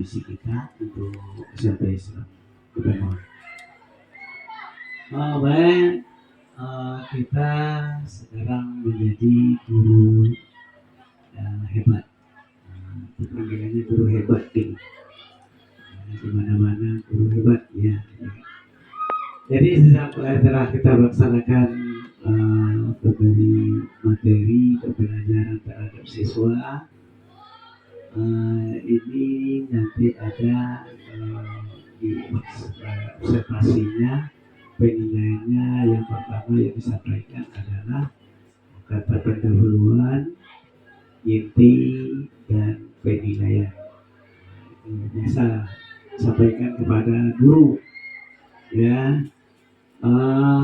visi kita untuk SMP Islam. Baik, kita sekarang menjadi guru yang hebat. Panggilannya guru hebat gitu. Di mana-mana guru hebat ya. Jadi setelah kita melaksanakan pemberi materi pembelajaran terhadap siswa, ini nanti ada di observasinya, penilaiannya. Yang pertama yang disampaikan adalah kata pendahuluan, inti, dan penilaian. Biasa sampaikan kepada guru ya.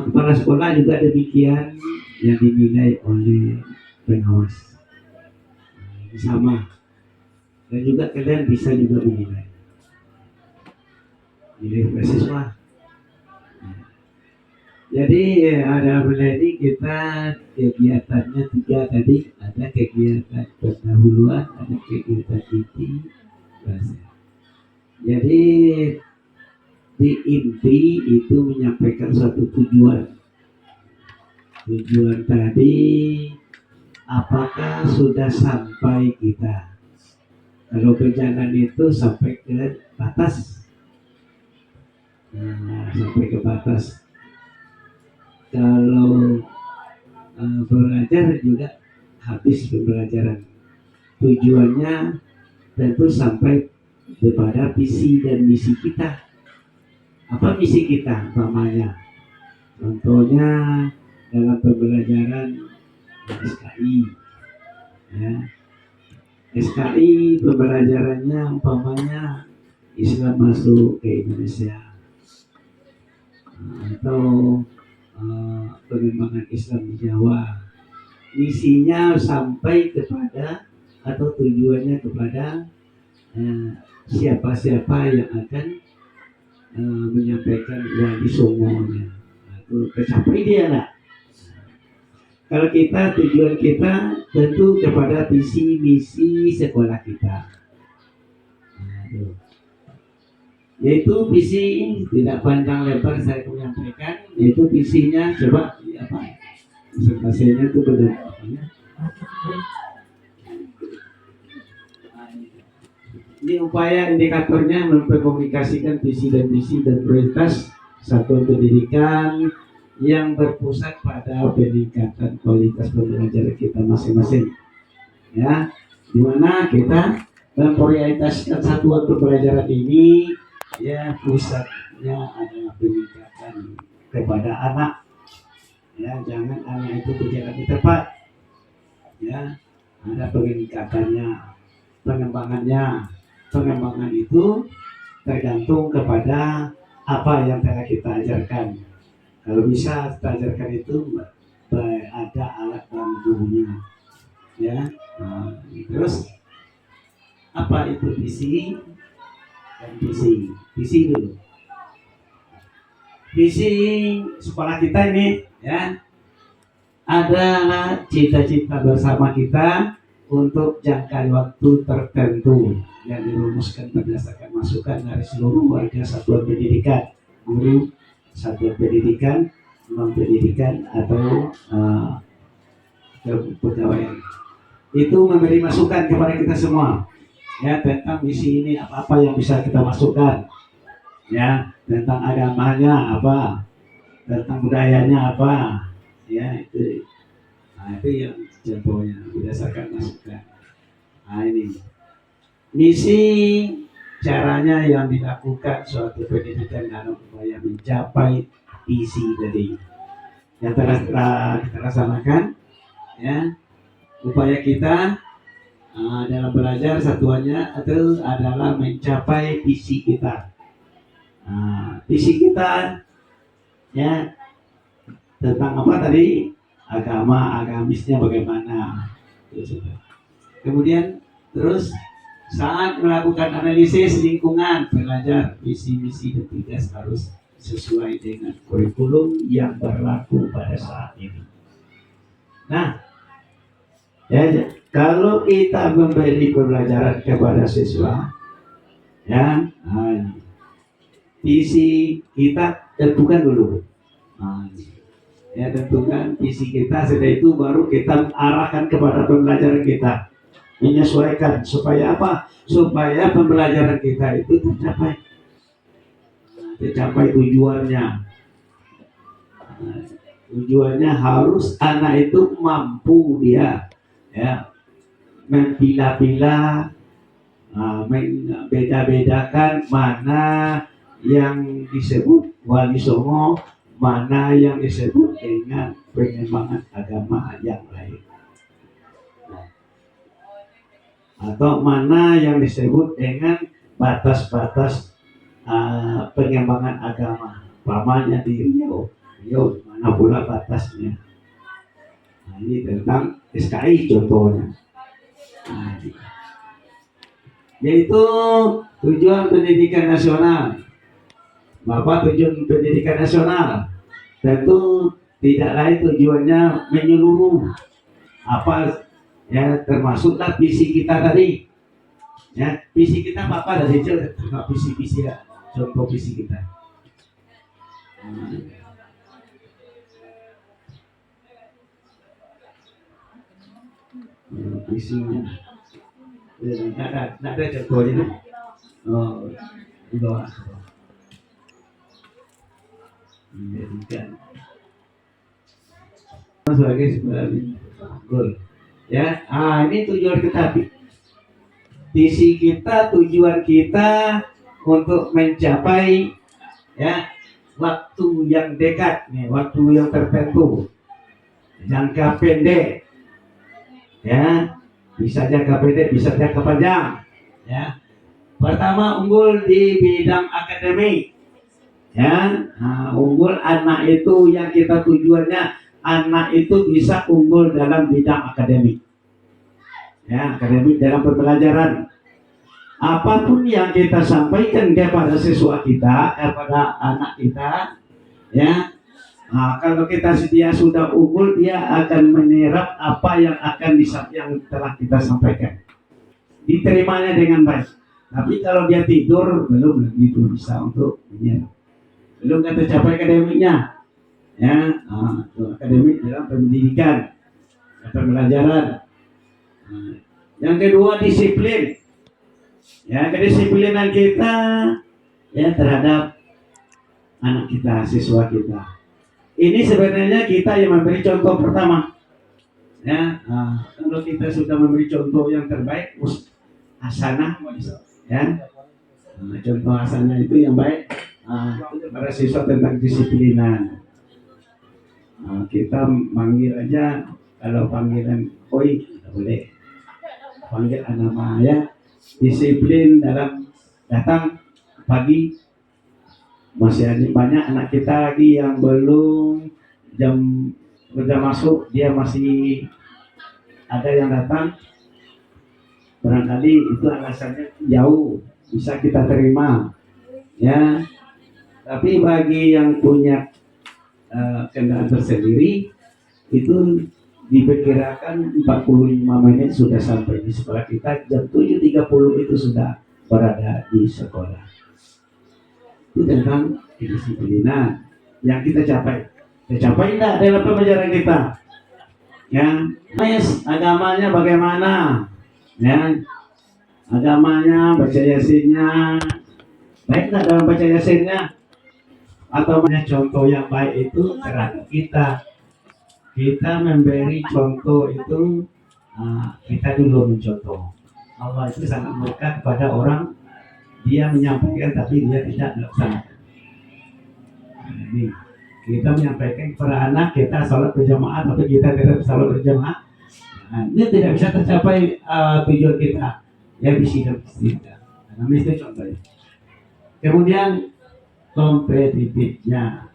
Kepala sekolah juga demikian, yang dinilai oleh pengawas sama, dan juga kalian bisa juga menilai siswa. Jadi ada ini kita kegiatannya 3 tadi, ada kegiatan pendahuluan, ada kegiatan inti, bahasa. Jadi di inti itu menyampaikan suatu tujuan. Tujuan tadi apakah sudah sampai kita? Kalau berjalan itu sampai ke batas, sampai ke batas. Kalau belajar juga habis pembelajaran. Tujuannya tentu sampai kepada visi dan misi kita. Apa misi kita umpamanya? Contohnya dalam pembelajaran SKI ya. SKI pembelajarannya umpamanya Islam masuk ke Indonesia, atau pengembangan Islam di Jawa. Misinya sampai kepada atau tujuannya kepada siapa-siapa yang akan menyampaikan wali songonya, atau tercapai dia lah. Kalau kita, tujuan kita tentu kepada visi misi sekolah kita, yaitu visi tidak panjang lebar saya menyampaikan, yaitu visinya coba apa presentasinya itu benar. Ini upaya indikatornya memperkomunikasikan visi dan misi dan prioritas satuan pendidikan yang berpusat pada peningkatan kualitas pembelajaran kita masing-masing. Ya, dimana kita memprioritaskan satuan pembelajaran ini, ya pusatnya adalah peningkatan kepada anak. Ya, jangan anak itu berjalan di tempat. Ya, ada peningkatannya, pengembangannya. Pengembangan itu tergantung kepada apa yang telah kita ajarkan. Kalau bisa kita ajarkan itu ada alat bantunya, ya. Terus apa itu visi dan visi? Visi dulu. Visi sekolah kita ini, ya, adalah cita-cita bersama kita untuk jangka waktu tertentu yang dirumuskan berdasarkan masukan dari seluruh warga satuan pendidikan, guru satuan pendidikan, non pendidikan, atau pegawai. Itu memberi masukan kepada kita semua, ya, tentang misi ini apa yang bisa kita masukkan, ya, tentang agamanya apa, tentang budayanya apa, ya, itu. Nah, itu yang contohnya berdasarkan masukan. Nah, ini misi, caranya yang dilakukan suatu pendidikan dalam upaya mencapai visi tadi yang telah kita laksanakan, ya. Upaya kita dalam belajar satuannya itu adalah mencapai visi kita. Visi kita, ya, tentang apa tadi? Agama, agamisnya bagaimana. Kemudian terus saat melakukan analisis lingkungan belajar, visi misi dan tugas harus sesuai dengan kurikulum yang berlaku pada saat ini. Nah, ya, kalau kita memberi pembelajaran kepada siswa, Ya, visi kita tentukan dulu. Ya, tentukan visi kita, setelah itu baru kita arahkan kepada pembelajaran kita, menyesuaikan supaya apa? Supaya pembelajaran kita itu tercapai tujuannya. Tujuannya harus anak itu mampu dia, ya, mempilah-pilah, membeda-bedakan mana yang disebut wali songo, mana yang disebut dengan pengembangan agama yang lain, atau mana yang disebut dengan batas-batas pengembangan agama. Pamannya di Riau, mana pula batasnya. Nah, ini tentang SKI contohnya. Nah, yaitu tujuan pendidikan nasional. Bapak, tujuan pendidikan nasional tentu tidak lain tujuannya menyeluruh, apa ya, termasuklah visi kita tadi. Ya, visi kita apa dari visi ya, contoh visi kita. Visinya tidak ada contohnya. Oh, udah. Sebagai goal. Ya, ini tujuan kita. Visi kita, tujuan kita untuk mencapai, ya, waktu yang dekat, nih, waktu yang tertentu, jangka pendek, ya, bisa jangka pendek, bisa jangka panjang, ya. Pertama, unggul di bidang akademik, ya. Unggul anak itu yang kita tujuannya anak itu bisa unggul dalam bidang akademik, ya, akademik dalam pembelajaran. Apapun yang kita sampaikan kepada siswa kita, kepada anak kita, ya, kalau dia sudah unggul, dia akan menyerap apa yang telah kita sampaikan, diterimanya dengan baik. Tapi kalau dia tidur, belum begitu bisa untuk menyerap, belum tercapai akademiknya, ya. Akademik dalam pendidikan, pembelajaran. Yang kedua, disiplin. Ya, kedisiplinan kita, ya, terhadap anak kita, siswa kita. Ini sebenarnya kita yang memberi contoh pertama. Ya, kalau kita sudah memberi contoh yang terbaik, hasanah, ya, contoh hasanah itu yang baik para siswa tentang disiplinan. Kita manggil aja, kalau panggilan koi tidak boleh, panggil nama, ya. Disiplin dalam datang pagi. Masih ada banyak anak kita lagi yang belum jam sudah masuk, dia masih ada yang datang. Barangkali itu alasannya jauh, bisa kita terima, ya. Tapi bagi yang punya kendaraan tersendiri, itu diperkirakan 45 menit sudah sampai di sekolah kita. Jam 7.30 itu sudah berada di sekolah. Itu tentang kedisiplinan yang kita capai. Tercapai tidak dalam pembelajaran kita? Ya, agamanya bagaimana? Ya, agamanya, baca yasinnya baik tidak dalam baca yasinnya? Atau contoh yang baik itu terhadap kita. Kita memberi contoh itu, kita dulu mencontoh. Allah itu sangat melekat kepada orang, dia menyampaikan tapi dia tidak melaksanakan. Ini kita menyampaikan kepada anak kita salat berjamaah tapi kita tidak salat berjamaah. Ini tidak bisa tercapai tujuan kita. Ya, visi kita. Nah, itu contohnya. Kemudian kompetitifnya.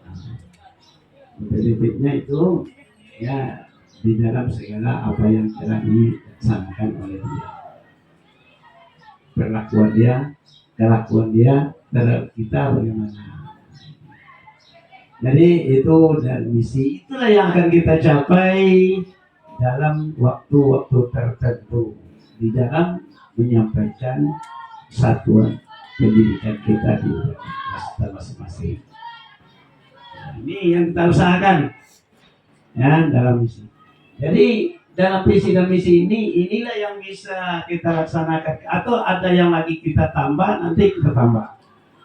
Kompetitifnya itu, ya, di dalam segala apa yang telah dilaksanakan oleh dia, perlakuan dia, kelakuan dia terhadap kita bagaimana. Jadi itu dan misi itulah yang akan kita capai dalam waktu-waktu tertentu di dalam menyampaikan satuan pendidikan kita di universitas masing-masing. Nah, ini yang kita usahakan ya dalam misi. Jadi dalam visi dan misi ini, inilah yang bisa kita laksanakan. Atau ada yang lagi kita tambah, nanti kita tambah.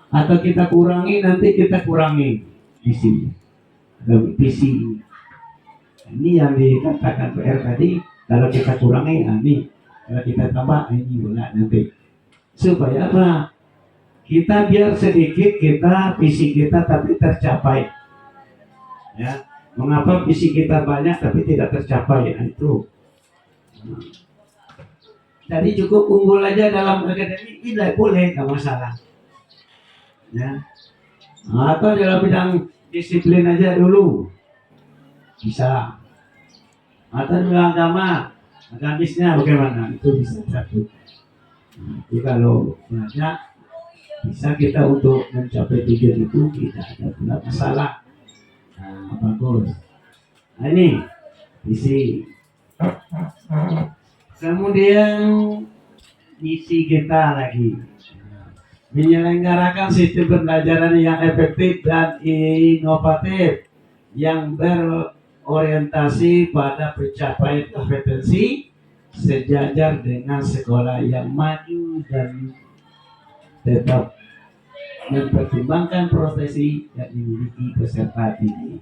Atau kita kurangi, nanti kita kurangi visi. Visi ini. Ini yang dikatakan PR tadi. Kalau kita kurangi, ini. Kalau kita tambah, ini pula nanti. Supaya apa? Kita biar sedikit visi kita tapi tercapai. Ya. Mengapa visi kita banyak tapi tidak tercapai? Itu. Jadi cukup unggul aja dalam akademik tidak boleh, nggak masalah. Ya. Atau dalam bidang disiplin aja dulu bisa. Atau dalam agama, agamisnya bagaimana? Itu bisa satu. Jadi kalau banyak bisa kita untuk mencapai tujuan itu tidak ada masalah. Nah, bagus. Nah, ini visi. Kemudian misi kita lagi menyelenggarakan sistem pembelajaran yang efektif dan inovatif yang berorientasi pada pencapaian kompetensi sejajar dengan sekolah yang maju dan tetap mempertimbangkan profesi yang dimiliki peserta didik.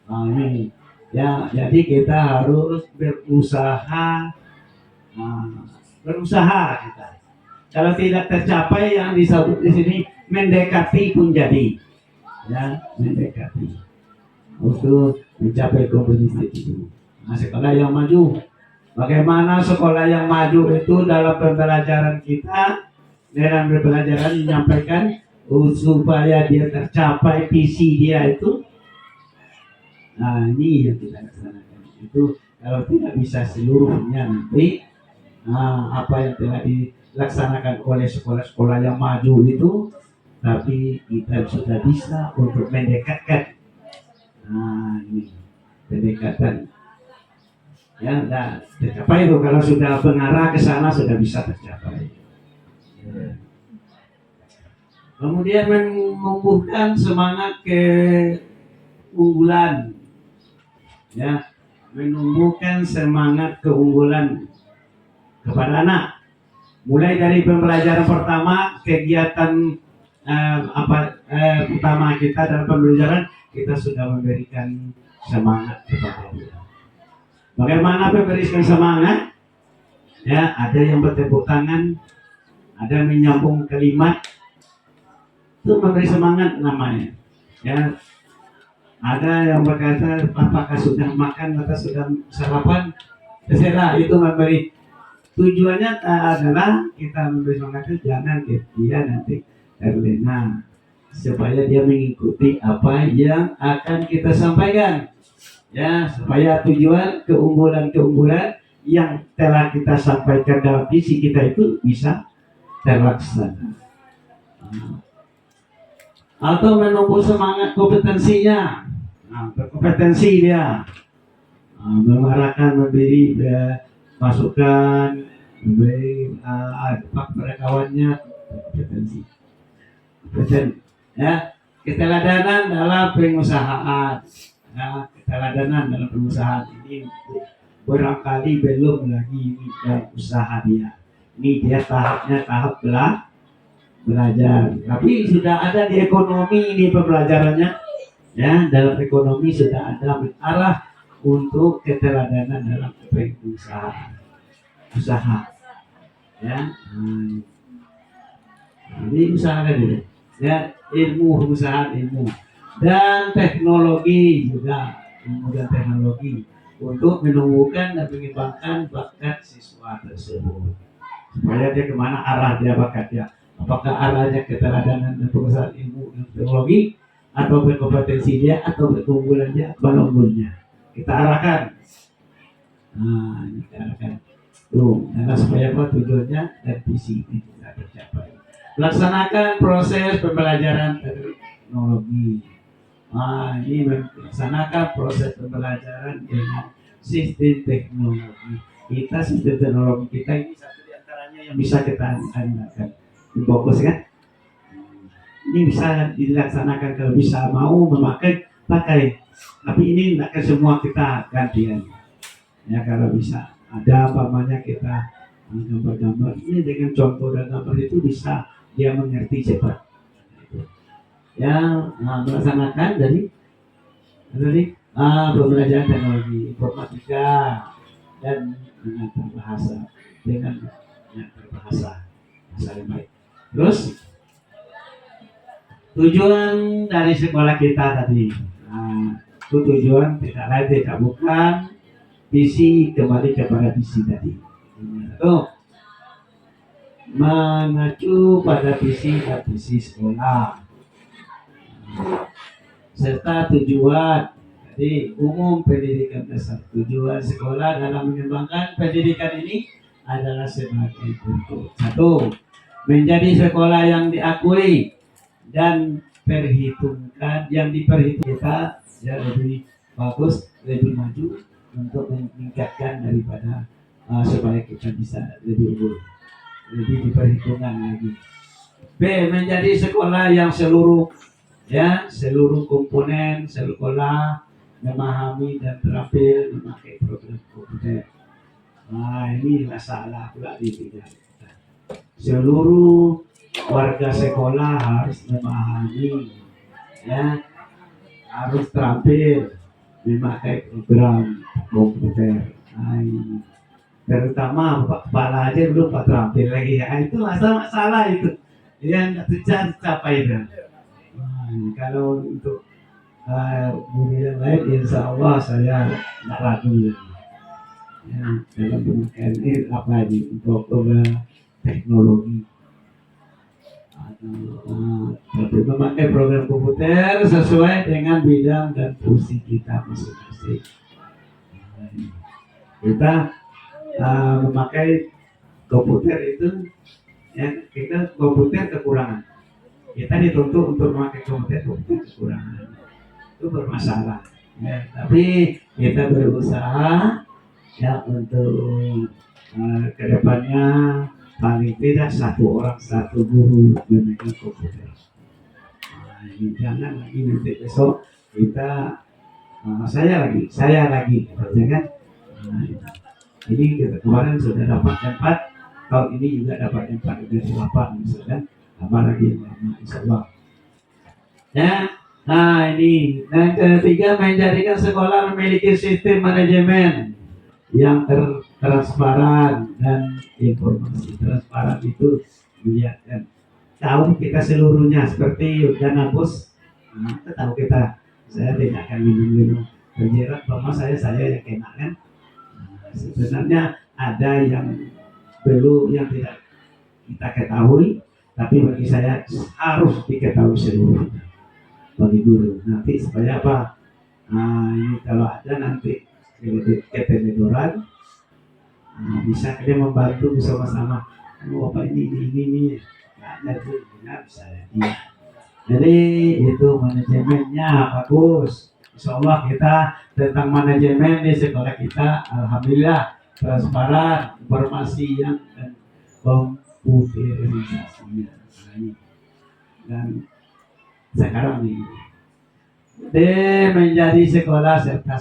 Nah, ini ya, jadi kita harus berusaha kita. Kalau tidak tercapai yang disebut di sini mendekati pun jadi, ya mendekati untuk mencapai kompetensi itu. Nah, sekolah yang maju, bagaimana sekolah yang maju itu dalam pembelajaran kita, dalam pembelajaran menyampaikan supaya dia tercapai visi dia itu. Nah, ini yang kita laksanakan. Itu kalau tidak bisa seluruhnya nanti apa yang telah dilaksanakan oleh sekolah-sekolah yang maju itu, tapi kita sudah bisa untuk mendekatkan. Nah, ini pendekatan ya, dan tercapai itu kalau sudah mengarah ke sana sudah bisa tercapai. Ya. Kemudian menumbuhkan semangat keunggulan, ya, menumbuhkan semangat keunggulan kepada anak. Mulai dari pembelajaran pertama, kegiatan pertama kita dalam pembelajaran, kita sudah memberikan semangat kepada dia. Bagaimana memberikan semangat? Ya, ada yang bertepuk tangan, ada yang menyambung kalimat, itu memberi semangat namanya. Ya, ada yang berkata, apakah sudah makan atau sudah sarapan? Terserah, itu memberi. Tujuannya adalah kita memberi semangat itu jangan dia nanti terlena, supaya dia mengikuti apa yang akan kita sampaikan. Ya, supaya tujuan keunggulan yang telah kita sampaikan dalam visi kita itu bisa terlaksana. Atau menumbuh semangat kompetensinya. Nah, berkompetensi dia, mengarahkan, memberi masukan, memberi kepada kawannya kompetensi. Ya, keteladanan dalam pengusahaan. Ya, keteladanan dalam pengusahaan ini barangkali belum lagi dalam usaha dia. Ini dia tahap belajar. Tapi sudah ada di ekonomi ini pembelajarannya. Ya, dalam ekonomi sudah ada arah untuk keteladanan dalam usaha. Ya, jadi usahakan dulu. Ya, ilmu dan teknologi juga, ilmu dan teknologi untuk menumbuhkan dan mengembangkan bakat siswa tersebut supaya dia kemana arah dia bakatnya, apakah arahnya keteladanan dan penguasaan ilmu dan teknologi, atau berkompetensi dia, atau berkeunggulan dia, atau unggulnya kita arahkan. Nah, ini kita arahkan tuh, karena supaya apa tujuannya dan visi ini bisa tercapai. Laksanakan proses pembelajaran teknologi. Nah, ini melaksanakan proses pembelajaran dengan sistem teknologi. Sistem teknologi kita ini satu di antaranya yang bisa kita andalkan. Fokus kan? ini bisa dilaksanakan, kalau bisa mau memakai pakai, tapi ini tidak semua kita gantian ya. Kalau bisa ada pamannya kita gambar-gambar ini dengan contoh dan gambar itu bisa dia mengerti cepat ya. Melaksanakan dari pembelajaran teknologi informatika dan mengantar bahasa dengan mengantar bahasa yang baik. Terus tujuan dari sekolah kita tadi, itu tujuan tidak lain tidak bukan visi, kembali kepada visi tadi. Mengacu pada visi dan visi sekolah serta tujuan. Jadi umum pendidikan dasar, tujuan sekolah dalam mengembangkan pendidikan ini adalah sebagai bentuk satu, menjadi sekolah yang diakui dan perhitungkan, yang diperhitungkan kita ya lebih bagus, lebih maju untuk meningkatkan daripada supaya kita bisa lebih unggul, lebih diperhitungkan lagi. B, menjadi sekolah yang seluruh komponen sekolah memahami dan terampil memakai program komputer. Ini masalah pula di bidang kita. Seluruh warga sekolah harus memahami ya, harus terampil memakai program komputer. Ini terutama kepala aja belum terampil lagi ya. Itu masalah itu yang tidak tercapai itu. Kalau untuk guru yang lain, insya Allah saya tidak ragu ya, dalam pemakaian ini apalagi untuk teknologi atau memakai program komputer sesuai dengan bidang dan fungsi kita masing-masing. Kita memakai komputer itu ya, kita komputer kekurangan. Kita dituntut untuk memakai komputer kekurangan, itu bermasalah ya. Tapi kita berusaha ya untuk kedepannya paling tidak satu orang satu guru memegang komputer. Ini jangan lagi nanti besok kita saya lagi ya kan. Ini kita kemarin sudah dapat 4, tahun ini juga dapat 4 dari 8 misalkan, apalagi insya Allah ya. Ini yang ketiga, menjadikan sekolah memiliki sistem manajemen yang transparan dan informasi. Transparan itu melihatkan tahu kita seluruhnya, seperti dana bos tahu kita, saya tidak akan minum berjerat bahwa saya yang kena kan. Sebenarnya ada yang yang tidak kita ketahui, tapi bagi saya harus diketahui seluruhnya bagi guru. Nanti supaya apa? Ini kalau ada nanti keteledoran, bisa dia membantu bersama-sama. Bapak ini ada tuh benar bisa jadi itu manajemennya bagus. Insya Allah kita tentang manajemen di sekolah kita, alhamdulillah transparan, informasi yang dan komputerisasinya. Dan sekarang ini menjadi sekolah serta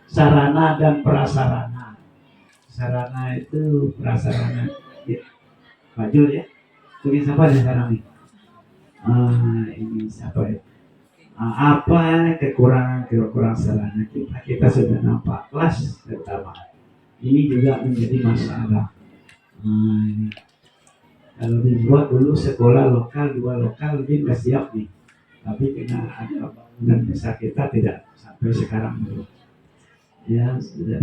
sarana dan prasarana. Sarana itu prasarana ya. Maju ya. Ini siapa di sekarang ini? Ini siapa ya? Apa kekurangan sarana kita sudah nampak. Kelas pertama ini juga menjadi masalah. Kalau dibuat dulu sekolah lokal 2 lokal mungkin nggak siap nih, tapi karena ada bangunan besar kita tidak sampai sekarang dulu ya. Sudah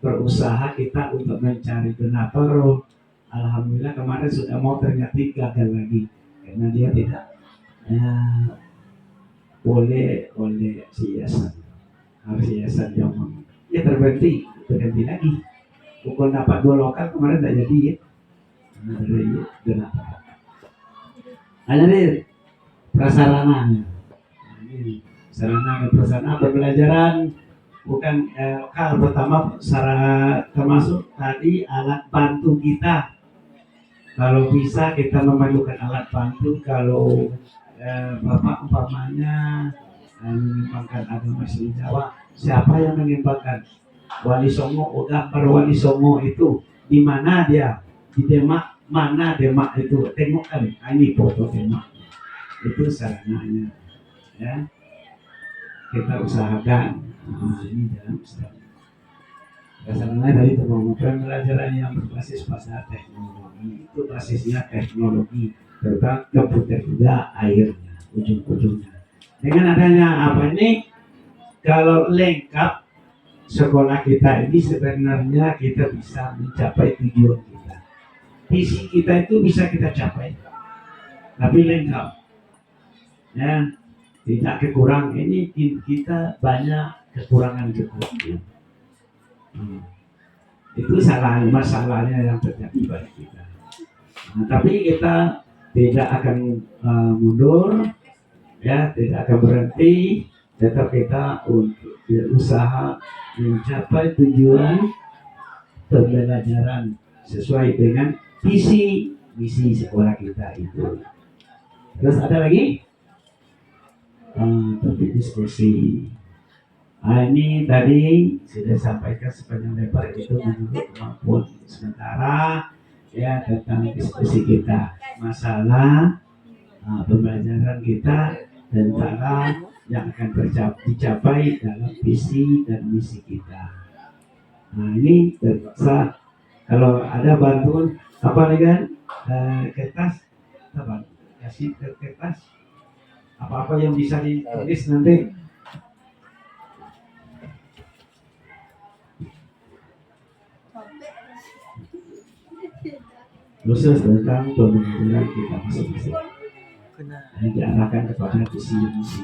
berusaha kita untuk mencari donatur. Alhamdulillah kemarin sudah mau, ternyata gagal lagi karena dia tidak boleh hiasan, harus hiasan yang ya terberhenti lagi. Pukul dapat 2 lokal kemarin tidak jadi ya. Jadi prasarananya, sarana dan prasarana pembelajaran bukan lokal. Pertama termasuk tadi alat bantu kita Kalau bisa kita memerlukan alat bantu, kalau Bapak umpamanya mengembangkan agama Islam Jawa, siapa yang mengembangkan Wali Songo? Oh, gambar Wali Songo itu di mana dia? Di Demak, mana Demak itu? Tengok kan, ini foto Demak. Itu sarananya, ya kita usahakan. Nah, ini dalam Islam. Dasarnya tadi pembelajaran yang berbasis pada teknologi, itu basisnya teknologi tentang komputer juga airnya ujung-ujungnya. Dengan adanya apa ini, kalau lengkap sekolah kita ini sebenarnya kita bisa mencapai tujuan kita. Visi kita itu bisa kita capai, tapi lengkap, ya tidak kekurangan. Ini kita banyak kekurangan. Itu masalahnya yang terjadi pada kita. Nah, tapi kita tidak akan mundur, ya tidak akan berhenti, tetap kita untuk berusaha mencapai tujuan pembelajaran sesuai dengan visi misi sekolah kita itu. Terus ada lagi topik diskusi. Ini tadi sudah sampaikan sepanjang lebar itu menurut kemampuan sementara, ya tentang diskusi kita masalah pembelajaran kita dan cara yang akan dicapai dalam visi dan misi kita. Nah ini terpaksa kalau ada bantuan apa lagi kan, kertas apa, kasih kertas apa-apa yang bisa ditulis nanti. Khusus tentang pembelajaran kita masing-masing yang diarahkan kepada visi misi.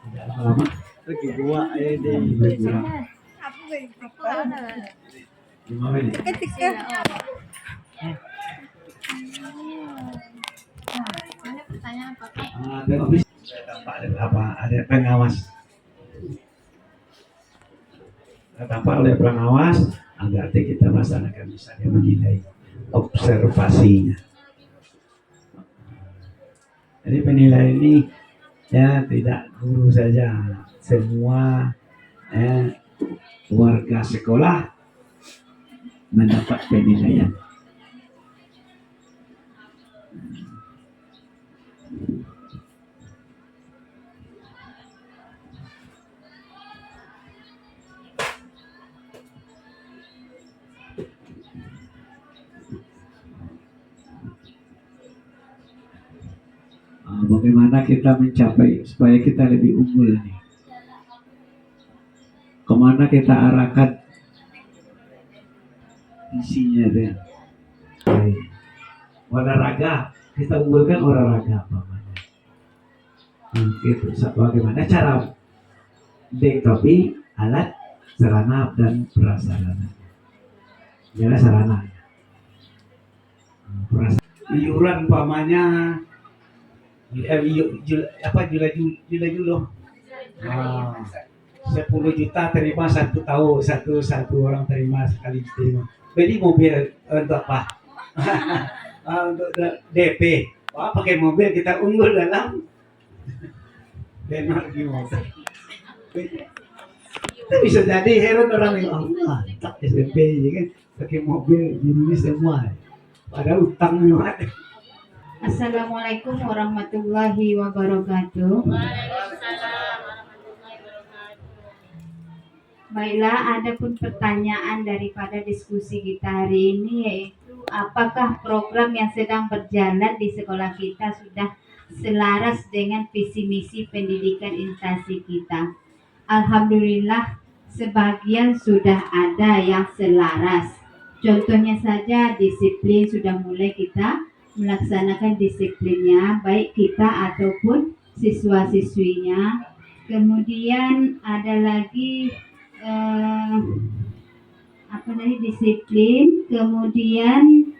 Tidak lama lagi gua di 5 menit. Tanpa ada pengawas. Tanpa oleh pengawas, agar kita melaksanakan misalnya menilai observasinya. Jadi penilaian ini ya tidak guru saja, semua warga sekolah mendapat penilaian. Bagaimana kita mencapai supaya kita lebih unggul nih? Kemana kita arahkan isinya deh? Olahraga, kita unggulkan olahraga apa namanya? Gitu. Bagaimana cara lengkapi alat, sarana dan prasarana? Ya sarana. Iuran umpamanya Jula 10 juta terima satu orang terima sekali terima. Beli mobil untuk apa? Untuk DP. Pakai mobil kita unggul dalam benar gimana? Itu bisa jadi heran orang yang tak SMP kan pakai mobil ini semua. Padahal utang memang. Assalamualaikum warahmatullahi wabarakatuh. Baiklah, ada pun pertanyaan daripada diskusi kita hari ini, yaitu apakah program yang sedang berjalan di sekolah kita sudah selaras dengan visi misi pendidikan instansi kita? Alhamdulillah, sebagian sudah ada yang selaras. Contohnya saja disiplin sudah mulai kita melaksanakan disiplinnya, baik kita ataupun siswa-siswinya. Kemudian ada lagi disiplin, kemudian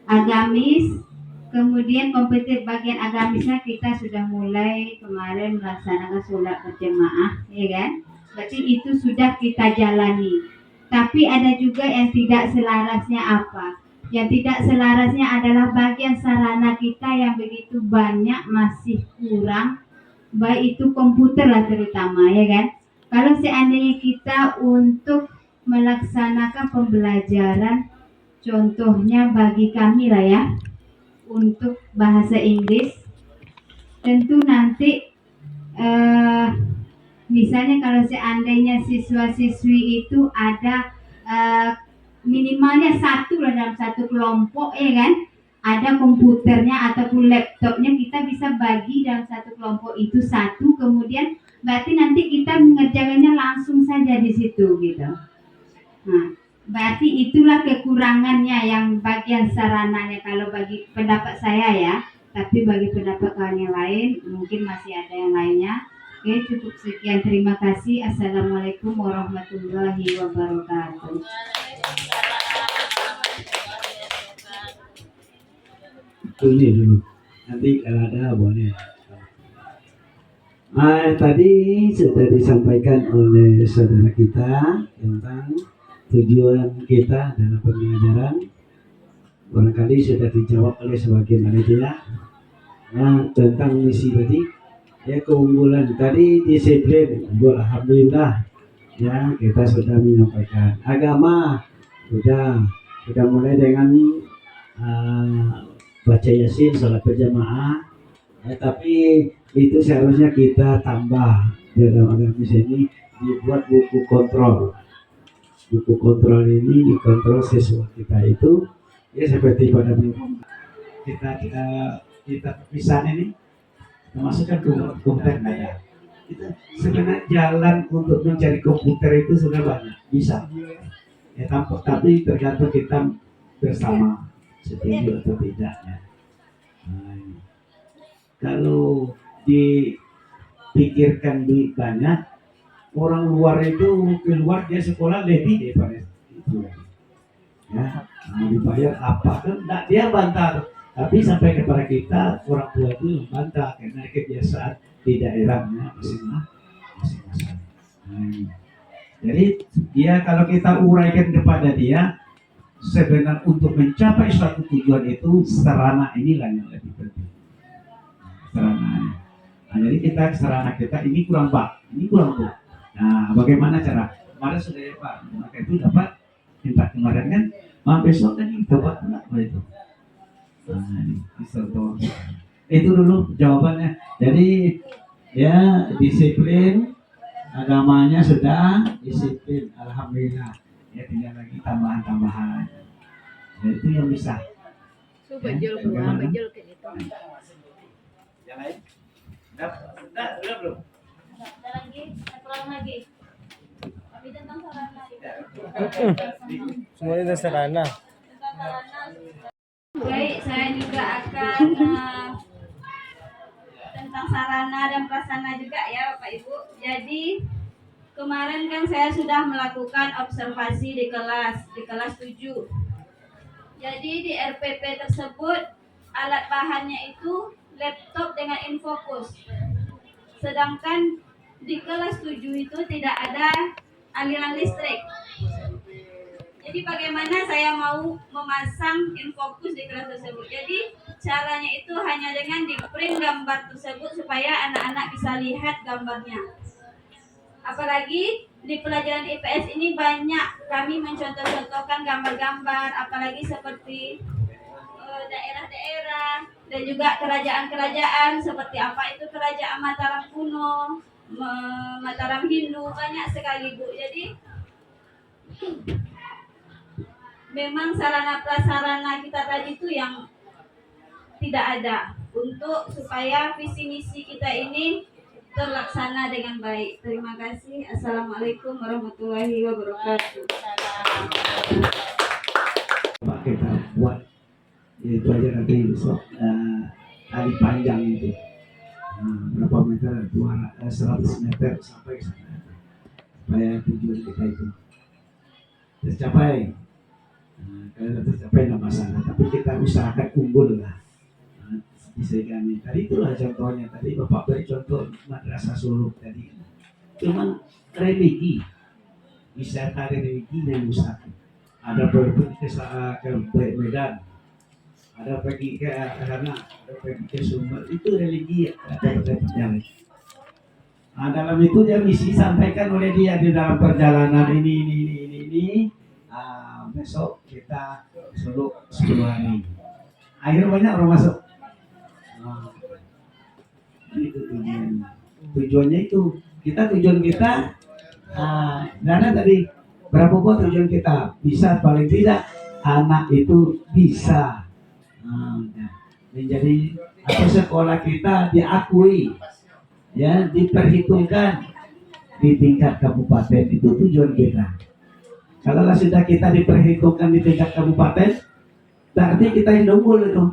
agamis. Kemudian kompetitif bagian agamisnya kita sudah mulai kemarin melaksanakan sholat berjamaah, ya kan? Berarti itu sudah kita jalani. Tapi ada juga yang tidak selarasnya apa? Yang tidak selarasnya adalah bagian sarana kita yang begitu banyak masih kurang, baik itu komputer lah terutama, ya kan? Kalau seandainya kita untuk melaksanakan pembelajaran, contohnya bagi kami lah ya, untuk bahasa Inggris, tentu nanti eh, misalnya kalau seandainya siswa-siswi itu ada minimalnya satu lah dalam satu kelompok, ya kan, ada komputernya ataupun laptopnya, kita bisa bagi dalam satu kelompok itu satu, kemudian berarti nanti kita mengerjakannya langsung saja di situ gitu. Nah, berarti itulah kekurangannya yang bagian sarananya kalau bagi pendapat saya ya. Tapi bagi pendapat kawan yang lain mungkin masih ada yang lainnya. Oke, cukup sekian. Terima kasih. Assalamualaikum warahmatullahi wabarakatuh. Ini dulu. Nanti kalau ada boleh. Tadi sudah disampaikan oleh saudara kita tentang tujuan kita dalam pembelajaran. Barangkali sudah dijawab oleh sebagian panitia. Tentang misi tadi, ya keunggulan tadi disiplin, alhamdulillah ya kita sudah menyampaikan. Agama sudah mulai dengan baca yasin, sholat berjamaah. Tapi itu seharusnya kita tambah dalam agamis ini, dibuat buku kontrol. Buku kontrol ini dikontrol siswa kita itu ya seperti pada minggu kita perpisahan ini masukkan ke komputer ya. Kita sebenarnya jalan untuk mencari komputer itu sudah banyak, bisa ya, tapi tergantung kita bersama setuju atau tidaknya. Kalau dipikirkan duit banyak, orang luar itu keluar dia sekolah lebih daripada itu ya, dibayar apa kan dia bantah, tapi sampai kepada kita orang tua itu bantah karena kebiasaan di daerahnya masing-masing. Jadi dia kalau kita uraikan kepada dia, sebenarnya untuk mencapai suatu tujuan itu sarana inilah yang lebih penting. Sarana. Jadi sarana kita ini kurang pak, ini kurang bu. Nah, bagaimana cara? Kemarin sudah ya pak, maka itu dapat minta kemarin kan, besok kan dapat apa itu? Itu dulu jawabannya. Jadi ya disiplin, agamanya sudah disiplin, alhamdulillah. Ya tinggal lagi tambahan-tambahan. Ya, itu yang bisa. Bajul kayak gitu. Yang lain? Sudah belum? Ada lagi, kurang lagi. Tapi tentang sarana. Semuanya ada sarana. Baik, saya juga akan tentang sarana dan prasarana juga ya Bapak Ibu. Jadi kemarin kan saya sudah melakukan observasi di kelas 7. Jadi di RPP tersebut alat bahannya itu laptop dengan infocus. Sedangkan di kelas 7 itu tidak ada aliran listrik. Jadi bagaimana saya mau memasang infocus di kelas tersebut? Jadi caranya itu hanya dengan di print gambar tersebut supaya anak-anak bisa lihat gambarnya. Apalagi di pelajaran IPS ini banyak kami mencontoh-contohkan gambar-gambar, apalagi seperti daerah-daerah dan juga kerajaan-kerajaan seperti apa itu kerajaan Mataram kuno, Mataram Hindu, banyak sekali Bu. Jadi memang sarana prasarana kita tadi itu yang tidak ada untuk supaya visi misi kita ini terlaksana dengan baik. Terima kasih. Assalamualaikum warahmatullahi wabarakatuh. Pak kita buat itu aja nanti besok tali panjang itu berapa meter, 100 meter sampai ke sana supaya tujuan kita itu tercapai. Nah, kalau tercapai tidak masalah, tapi kita usahakan unggul lah. Nah, bisa kami tadi itulah contohnya, tadi Bapak beri contoh madrasah Suluk tadi, cuman religi, wisata religi yang usahakan. Ada pergi ke Medan, ada pergi ke Karana, ada pergi ke Sumber, itu religi ada perjalanan. Nah, dalam itu dia misi sampaikan oleh dia di dalam perjalanan ini. Besok kita suruh 10 hari. Akhirnya banyak orang masuk. Nah, itu tujuannya. Tujuannya itu tujuan kita. Karena tadi berapa buat tujuan kita? Bisa paling tidak anak itu bisa menjadi atau sekolah kita diakui, ya, diperhitungkan di tingkat kabupaten, itu tujuan kita. Kalau sudah kita diperhitungkan di tingkat kabupaten, berarti kita yang unggul itu.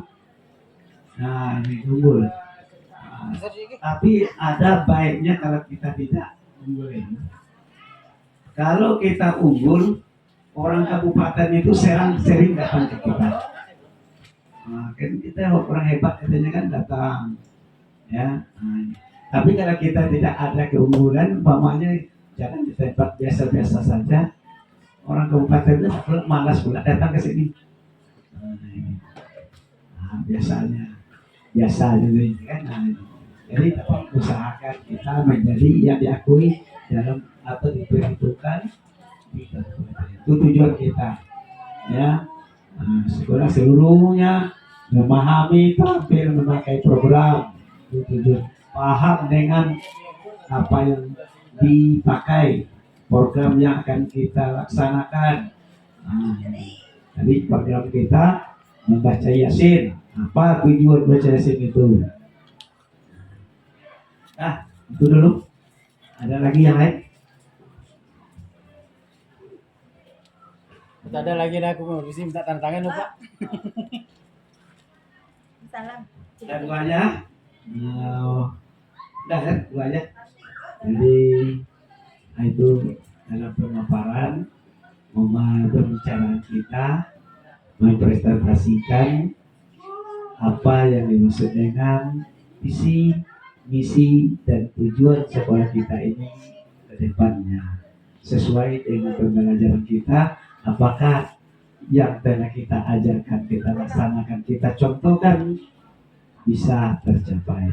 Nah, ini unggul. Tapi ada baiknya kalau kita tidak unggul ini. Kalau kita unggul, orang kabupaten itu sering datang ke kita. Nah, kan kita orang hebat katanya kan datang, ya. Nah, tapi kalau kita tidak ada keunggulan, umpamanya jangan di tempat biasa-biasa saja, orang kabupaten itu malas pula datang ke sini. Nah, biasa juga kan. Nah, jadi usahakan kita menjadi yang diakui dalam atau diperhitungkan itu tujuan kita, ya. Nah, sekolah seluruhnya memahami, tampil memakai program, itu tujuan, paham dengan apa yang dipakai, program yang akan kita laksanakan. Nah, jadi program kita membaca Yasin. Apa tujuan baca Yasin itu? Nah, itu dulu. Ada lagi yang lain? Tak ada lagi dah, aku mau di sini minta tanda tangan lupa. Salam. Dan dua aja. Udah kan, dua aja. Jadi itu dalam pemaparan pembicaraan kita mempresentasikan apa yang dimaksud dengan visi, misi, dan tujuan sekolah kita ini ke depannya sesuai dengan pembelajaran kita. Apakah yang telah kita ajarkan, kita laksanakan, kita contohkan bisa tercapai?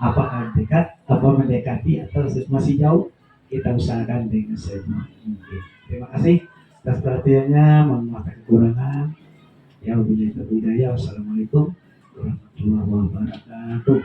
Apakah dekat, apa mendekati, atau masih jauh? Kita usahakan dengan semua mungkin. Terima kasih atas perhatiannya. Mohon maaf kekurangan. Ya, wabillahi taufiq. Wassalamualaikum warahmatullahi wabarakatuh.